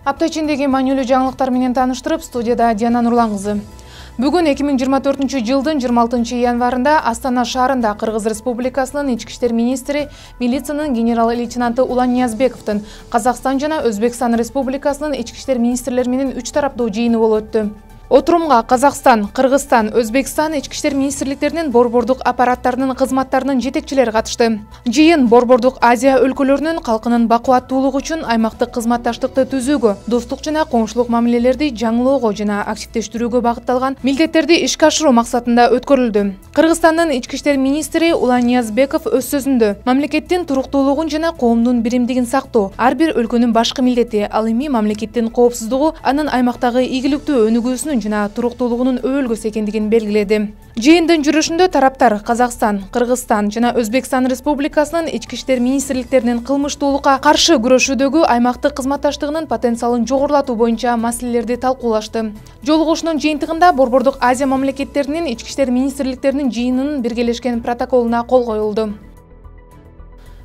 Апта ичиндеги маанилүү жаңылыктар менен тааныштырып, студияда Диана Нурлан кызы. Бүгүн 2024 жылдын 26 январында Астана шаарында Кыргыз Республикасынын Ички иштер министри, милициянын генерал-лейтенанты Улан Ниязбековдун Казакстан жана Өзбекстан Республикасынын ички иштер министрлери менен 3 тараптуу жыйыны болуп өттү. Отурумга Казакстан, Кыргызстан, Өзбекстан ички иштер министрликтеринин борбордук аппараттарынын кызматтарынын жетекчилери катышты. Жыйын борбордук Азия өлкөлөрүнүн калкынын бакубаттуулугу үчүн аймактык кызматташтыкты түзүүгө, достук жана коңшулук мамилелерди жаңылоого жана активдештирүүгө багытталган милдеттерди ишке ашыруу максатында өткөрүлдү. Кыргызстандын ички иштер министри Улан Ниязбеков өз сөзүндө мамлекеттин туруктуулугун жана коомдун биримдигин сактоо ар бир өлкөнүн башкы милдети, ал эми мамлекеттин коопсуздугу анын аймактагы ийгиликтүү өнүгүүсүнүн жана туруктуулугунун өбөлгүсү экендигин белгиледи. Жыйындын жүрүшүндө тараптар Казакстан, Кыргызстан жана Өзбекстан Республикасынын ички иштер министрликтеринин кылмыштуулукка каршы күрөшүүдөгү аймактык кызматташтыгынын потенциалын жогорулатуу боюнча маселелерди талкуулашты. Жолугушуунун жыйынтыгында борбордук Азия мамлекеттеринин ички иштер министрликтеринин жыйынынын биргелешкен протоколуна кол коюлду.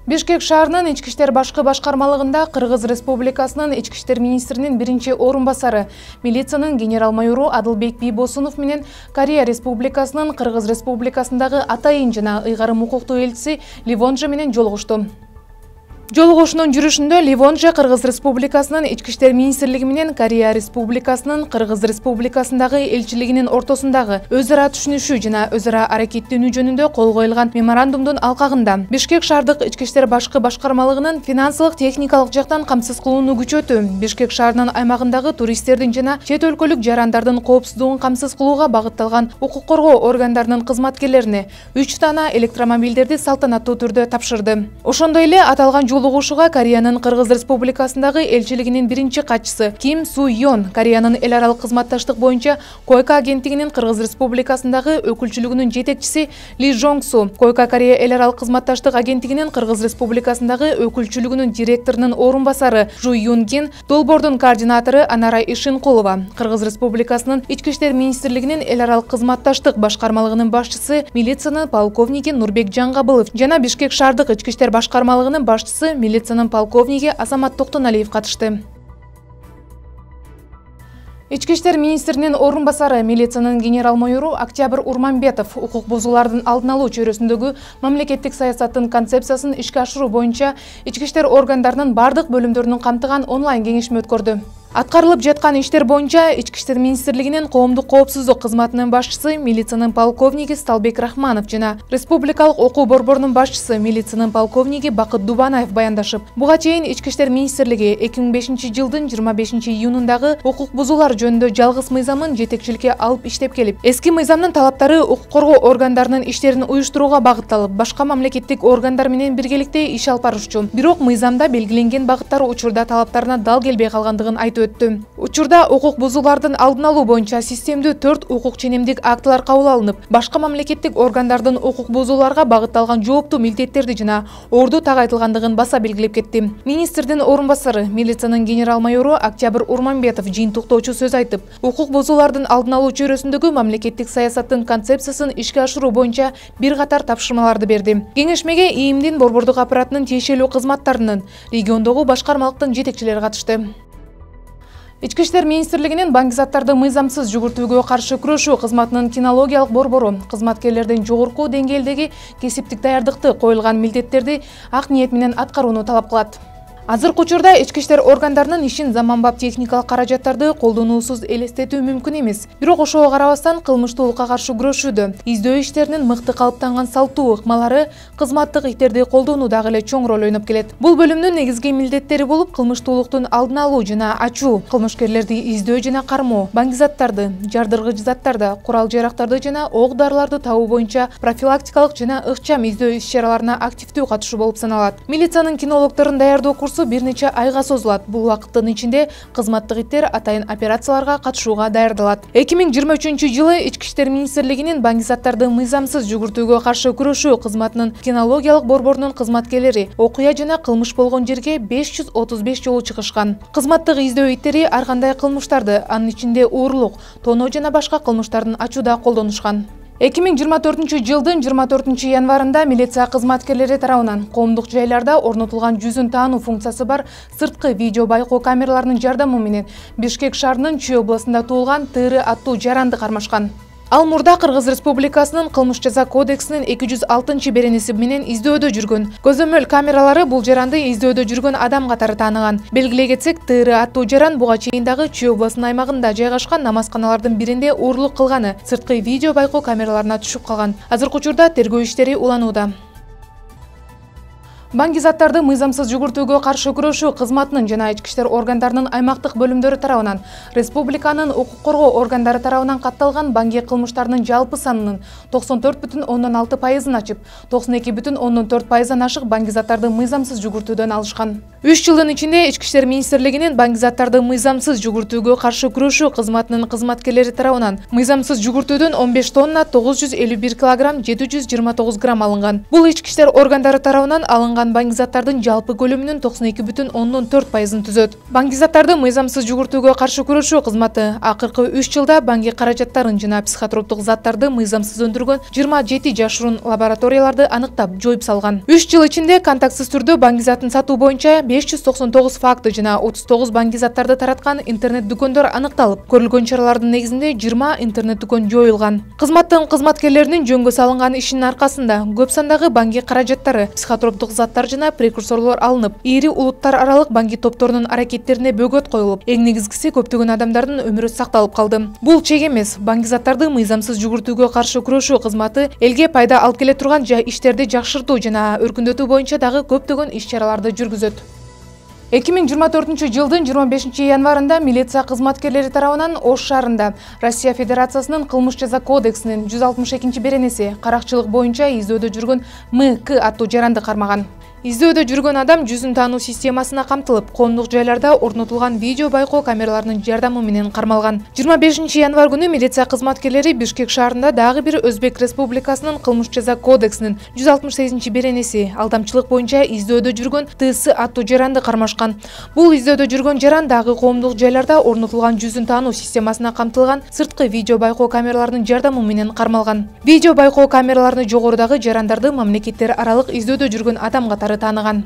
Бишкек шаарынын ички иштер башкы башкармалыгында Кыргыз Республикасынын ички иштер министринин биринчи орун басары, милициянын генерал-майору Адылбек Бийбосунов менен Корея Республикасынын Кыргыз Республикасындагы атайын жана ыйгарым укуктуу элчиси Ливонжо менен жолугушту. Жолугушуунун жүрүшүндө Ливонжо Кыргыз Республикасынын ички иштер министрлиги менен Корея Республикасынын Кыргыз Республикасындагы элчилигинин ортосундагы өз ара түшүнүшүү жана өз ара аракеттенүү жөнүндө кол коюлган меморандумдун алкагында Бишкек шаардык ички иштер башкы башкармалыгынын финансылык техникалык жактан камсыз кылууну күчөтүү, Бишкек шаарынын аймагындагы туристтердин жана чет өлкөлүк жарандардын коопсуздугун камсыз кылууга багытталган укук коргоо органдарынын кызматкерлерине 3 дана электромобилдерди салтанаттуу түрдө тапшырды. Ошондой эле аталган жолугушууга Кореянын Кыргыз Республикасындагы элчилигинин биринчи катчысы Ким Су Йон, Кореянын эл аралык кызматташтык боюнча Койка агенттигинин Кыргыз Республикасындагы өкүлчүлүгүнүн жетекчиси Ли Жонг Су, Койка Корея эл аралык кызматташтык агенттигинин Кыргыз Республикасындагы өкүлчүлүгүнүн директорунун орун басары Жу Юн Гин, долбоордун координатору Анара Ишинкулова, Кыргыз Республикасынын ички иштер министрлигинин эл аралык кызматташтык башкармалыгынын башчысы, милициянын полковниги Нурбек Жаңгабылов жана Бишкек шаардык ички иштер башкармалыгынын башчысы милициянын полковниги Азамат Токтоналиев катышты. Ички иштер министринин орун басары, милициянын генерал-майору Октябрь Урманбетов укук бузуулардын алдын алуу чөйрөсүндөгү мамлекеттик саясаттын концепциясын ишке ашыруу боюнча ички иштер органдарынын бардык бөлүмдөрүнүн камтыган онлайн кеңешме өткөрдү. Аткарылып жаткан иштер боюнча ички иштер министрлигинин коомдук коопсуздук кызматынын башчысы, милициянын полковниги Сталбек Рахманов жана республикалык окуу борборунун башчысы, милициянын полковниги Бакыт Дубанаев баяндашып, буга чейин ички иштер министрлиги 2005 жылдын 25 июнундагы укук бузуулар жөнүндө жалгыз мыйзамын жетекчиликке алып иштеп келип, эски мыйзамдын талаптары укук коргоо органдарынын иштерин уюштурууга багытталып, башка мамлекеттик органдар менен биргеликте иш алып барышчу. Бирок мыйзамда белгиленген багыттар учурда талаптарына дал келбей калгандыгын айтып өттү. Учурда укук бузуулардын алдын алуу боюнча системдүү 4 укук ченемдик актылар кабыл алынып, башка мамлекеттик органдардын укук бузууларга багытталган жооптуу милдеттерди жана орду тагайтылгандыгын баса белгилеп кетти. Министрдин орун басары, милициянын генерал-майору Октябрь Урманбетов жыйынтыктоочу сөз айтып, укук бузуулардын алдын алуу чөйрөсүндөгү мамлекеттик саясаттын концепциясын ишке ашыруу боюнча бир катар тапшырмаларды берди. Кеңешмеге ИИМдин борбордук аппаратынын тиешелүү кызматтарынын, региондогу башкармалыктын жетекчилери катышты. Ички иштер министрлигинин баңгизаттарды мыйзамсыз жүгүртүүгө каршы күрөшүү кызматынын кинологиялык борбору кызматкерлердин жогорку деңгээлдеги кесиптик даярдыкты, коюлган милдеттерди ак ниет менен аткарууну талап кылат. Азыркы учурда ички иштер органдарынын ишин заманбап техникалык каражаттарды колдонуусуз элестетүү мүмкүн эмес. Бирок ошого карабастан кылмыштуулукка каршы күрөшүүдө издөө иштеринин мыкты калыптанган салттуу ыкмалары кызматтык иттерди колдонуу дагы эле чоң роль ойноп келет. Бул бөлүмдүн негизги милдеттери болуп, кылмыштуулуктун алдын алуу жана ачуу, кылмышкерлерди издөө жана кармоо, баңгизаттарды, жардыргыч заттарды, курал жарактарды жана ок дарыларды табуу боюнча профилактикалык жана ыкчам издөө иш-чараларына активдүү катышуу болуп саналат. Милициянын кинологдорун даярдоо курсу бир нече айга созулат. Бул убакыттын ичинде кызматтык иттер атайын операцияларга катышууга даярдалат. 2023 жылы ички иштер министрлигинин баңгизаттарды мыйзамсыз жүгүртүүгө каршы күрөшүү кызматынын кинологиялык борборунун кызматкерлери окуя жана кылмыш болгон жерге 535 жолу чыгышкан. Кызматтык издөө иттери ар кандай кылмыштарды, анын ичинде уурулук, тоноо жана башка кылмыштардын ачууда колдонушкан. 2024-жылдын 24 январында милиция кызматкерлери тарабынан коомдук жайларда орнотулган жүзүн таануу функциясы бар сырткы видео байкоо камераларынын жардамы менен Бишкек шаарынын Чүй областында туулган ТР аттуу жаранды кармашкан. Ал мурда Кыргыз Республикасынын кылмыш жаза кодексинин 206 беренеси менен издөөдө жүргөн. Көзөмөл камералары бул жаранды издөөдө жүргөн адам катары тааныган. Белгилей кетсек, ТР аттуу жаран буга чейин дагы Чүй областынын аймагында жайгашкан намазканалардын биринде уурулук кылганы сырткы видео байкоо камераларына түшүп калган. Азыркы учурда тергөө иштери уланууда. Баңгизаттарды мыйзамсыз жүгүртүүгө каршы күрөшүү кызматынын жана ички иштер органдарынын аймактык бөлүмдөрү тарабынан республиканын укук коргоо органдары тарабынан катталган баңги кылмыштарынын жалпы санынын 94,6%-ын ачып, 92,4%-дан ашык баңгизаттарды мыйзамсыз жүгүртүүдөн алышкан. 3 жылдын ичинде ички иштер министрлигинин баңгизаттарды мыйзамсыз жүгүртүүгө каршы күрөшүү кызматынын кызматкерлери тарабынан мыйзамсыз жүгүртүүдөн 15 тонна 951 килограмм 729 грамм алынган. Бул ички иштер органдары тарабынан алынган баңгизаттардын жалпы көлөмүнүн 92,4%-ын түзөт. Баңгизаттарды мыйзамсыз жүгүртүүгө каршы күрөшүү кызматы акыркы 3 жылда баңги каражаттарын жана психотроптук заттарды мыйзамсыз өндүргөн 27 жашыруун лабораторияларды аныктап, жоюп салган. 3 жыл ичинде контактсыз түрдө баңгизатын сатуу боюнча 599 факты жана 39 баңгизаттарды тараткан интернет дүкөндөр аныкталып, көрүлгөн чаралардын негизинде 20 интернет дүкөн жоюлган. Кызматтын кызматкерлеринин жөнгө салынган ишинин аркасында көп сандагы баңги каражаттары, психотроптук заттар жана прекурсорлор алынып, ири улуттар аралык баңги топторунун аракеттерине бөгөт коюлуп, эң негизгиси көптөгөн адамдардын өмүрү сакталып калды. Бул чек эмес, баңгизаттарды мыйзамсыз жүгүртүүгө каршы күрөшүү кызматы элге пайда алып келе турган иштерди жакшыртуу жана өркүндөтүү боюнча дагы көптөгөн иш-чараларды жүргүзөт. 2024 жылдын 25 январында милиция кызматкерлери тарабынан Ош шаарында Россия Федерациясынын кылмыш жаза кодексинин 162 беренеси каракчылык боюнча издөөдө жүргөн МК аттуу жаранды кармаган. Издөөдө жүргөн адам жүзүн таануу системасына камтылып, коомдук жайларда орнотулган видео байкоо камераларынын жардамы менен кармалган. 25 январ күнү милиция кызматкерлери Бишкек шаарында дагы бир Өзбек Республикасынын кылмыш жаза кодексинин 168 беренеси алдамчылык боюнча издөөдө жүргөн ТС аттуу жаранды кармашкан. Бул издөөдө жүргөн жаран дагы коомдук жайларда орнотулган жүзүн таануу системасына камтылган сырткы видео байкоо камераларынын жардамы менен кармалган. Видео байкоо камераларыны жогорудагы жарандарды мамлекеттер аралык издөөдө жүргөн адам катары тааныган.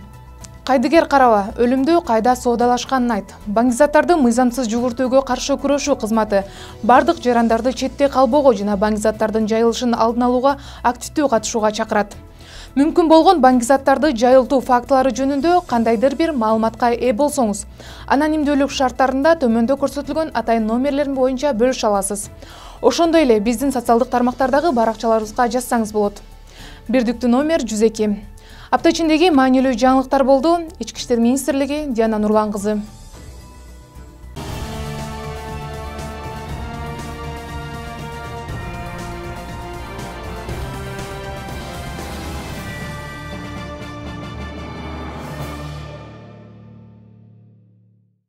Кайдыгер Караба өлүмдү кайда соодалашканын айт. Баңгизаттарды мыйзамсыз жүгүртүүгө каршы күрөшүү кызматы бардык жарандарды четте калбоого жана баңгизаттардын жайылышын алдын алууга активдүү катышууга чакырат. Мүмкүн болгон баңгизаттарды жайылтуу фактылары жөнүндө кандайдыр бир маалыматка ээ болсоңуз, анонимдүүлүк шарттарында төмөндө көрсөтүлгөн атайын номерлер боюнча бөлүшө аласыз. Ошондой эле биздин социалдык тармактардагы баракчаларыбызга жазсаңыз болот. Бирдиктүү номер 102. Апта ичиндеги маанилүү жаңылыктар болду. Ички иштер министрлиги, Диана Нурлан кызы.